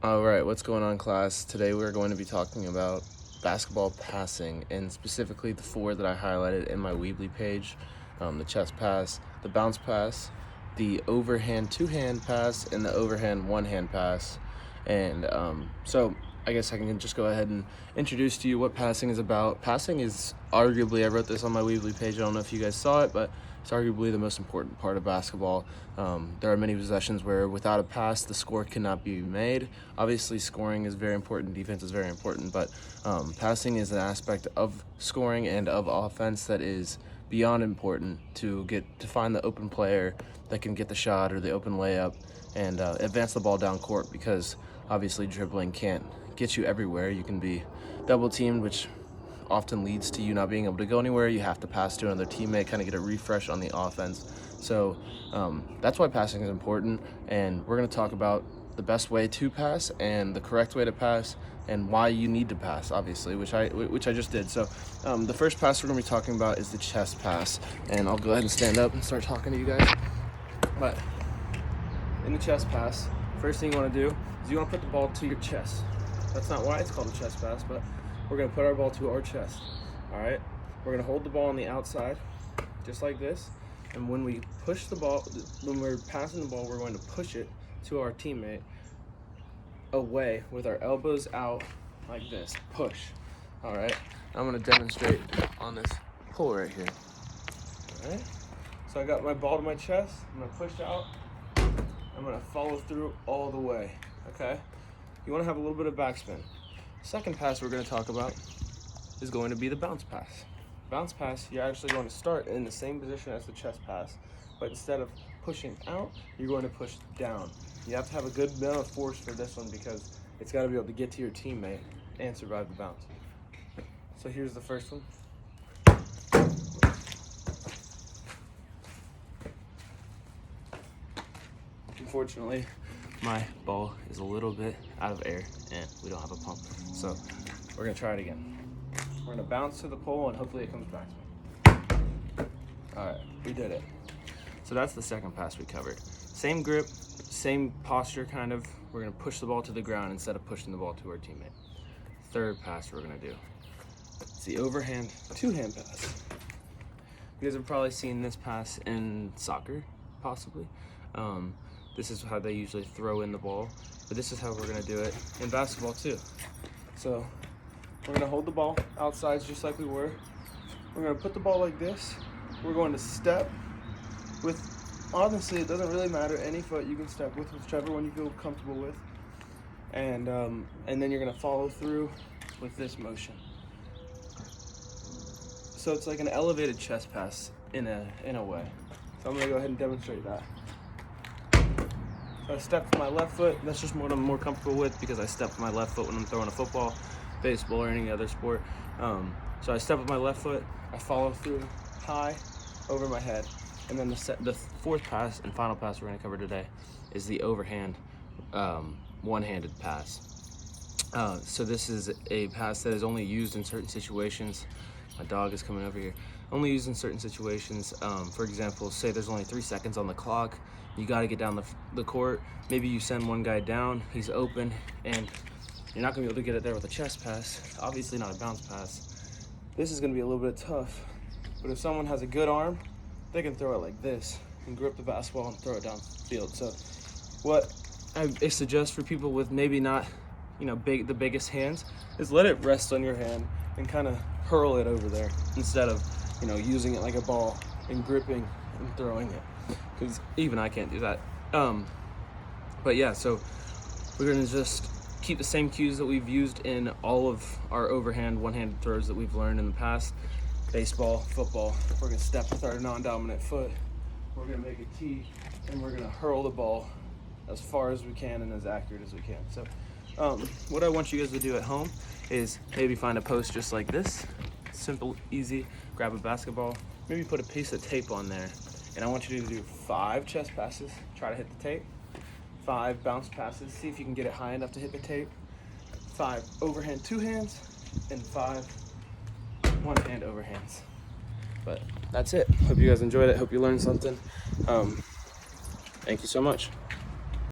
All right, what's going on, class? Today we're going to be talking about basketball passing, and specifically the four that I highlighted in my Weebly page: the chest pass, the bounce pass, the overhand two-hand pass, and the overhand one-hand pass. And so I guess I can just go ahead and introduce to you what passing is about. Passing is arguably, I wrote this on my Weebly page, I don't know if you guys saw it, but it's arguably the most important part of basketball. There are many possessions where without a pass, the score cannot be made. Obviously, scoring is very important, defense is very important, but passing is an aspect of scoring and of offense that is beyond important to find the open player that can get the shot or the open layup and advance the ball down court, because obviously dribbling can't get you everywhere. You can be double teamed, which often leads to you not being able to go anywhere. You have to pass to another teammate, kind of get a refresh on the offense. So that's why passing is important, and we're going to talk about the best way to pass and the correct way to pass and why you need to pass, obviously, which I just did. So the first pass we're going to be talking about is the chest pass, and I'll go ahead and stand up and start talking to you guys. But in the chest pass, first thing you want to do is you want to put the ball to your chest. That's not why it's called a chest pass, but we're going to put our ball to our chest. All right, we're going to hold the ball on the outside just like this, and when we push the ball, when we're passing the ball, we're going to push it to our teammate away with our elbows out like this. Push. All right, I'm going to demonstrate on this pull right here. All right, so I got my ball to my chest. I'm going to push out. I'm going to follow through all the way. Okay, you want to have a little bit of backspin. Second pass we're going to talk about is going to be the bounce pass. Bounce pass, you're actually going to start in the same position as the chest pass, but instead of pushing out, you're going to push down. You have to have a good amount of force for this one because it's got to be able to get to your teammate and survive the bounce. So here's the first one. Unfortunately, my ball is a little bit out of air and we don't have a pump. So we're gonna try it again. We're gonna bounce to the pole and hopefully it comes back to me. All right, we did it. So that's the second pass we covered. Same grip, same posture kind of. We're gonna push the ball to the ground instead of pushing the ball to our teammate. Third pass we're gonna do. It's the overhand two-hand pass. You guys have probably seen this pass in soccer, possibly. This is how they usually throw in the ball, but this is how we're gonna do it in basketball too. So we're gonna hold the ball outside just like we were. We're gonna put the ball like this. We're going to step with, honestly, it doesn't really matter, any foot you can step with, whichever one you feel comfortable with. And then you're gonna follow through with this motion. So it's like an elevated chest pass in a way. So I'm gonna go ahead and demonstrate that. So I step with my left foot. That's just what I'm more comfortable with because I step with my left foot when I'm throwing a football, baseball, or any other sport. So I step with my left foot. I follow through high over my head. And then the fourth pass and final pass we're going to cover today is the overhand one-handed pass. So this is a pass that is only used in certain situations. My dog is coming over here. Only used in certain situations. For example, say there's only 3 seconds on the clock. You got to get down the court. Maybe you send one guy down, he's open, and you're not going to be able to get it there with a chest pass. Obviously not a bounce pass. This is going to be a little bit tough. But if someone has a good arm, they can throw it like this and grip the basketball and throw it downfield. So what I suggest for people with maybe not, the biggest hands is let it rest on your hand and kind of hurl it over there instead of, using it like a ball and gripping and throwing it. Because even I can't do that. But yeah, so we're gonna just keep the same cues that we've used in all of our overhand, one-handed throws that we've learned in the past. Baseball, football, we're gonna step with our non-dominant foot. We're gonna make a tee, and we're gonna hurl the ball as far as we can and as accurate as we can. So what I want you guys to do at home is maybe find a post just like this. Simple, easy, grab a basketball, maybe put a piece of tape on there. And I want you to do 5 chest passes, try to hit the tape. 5 bounce passes, see if you can get it high enough to hit the tape. 5 overhand two hands, and 5 one-hand overhands. But that's it. Hope you guys enjoyed it. Hope you learned something. Thank you so much.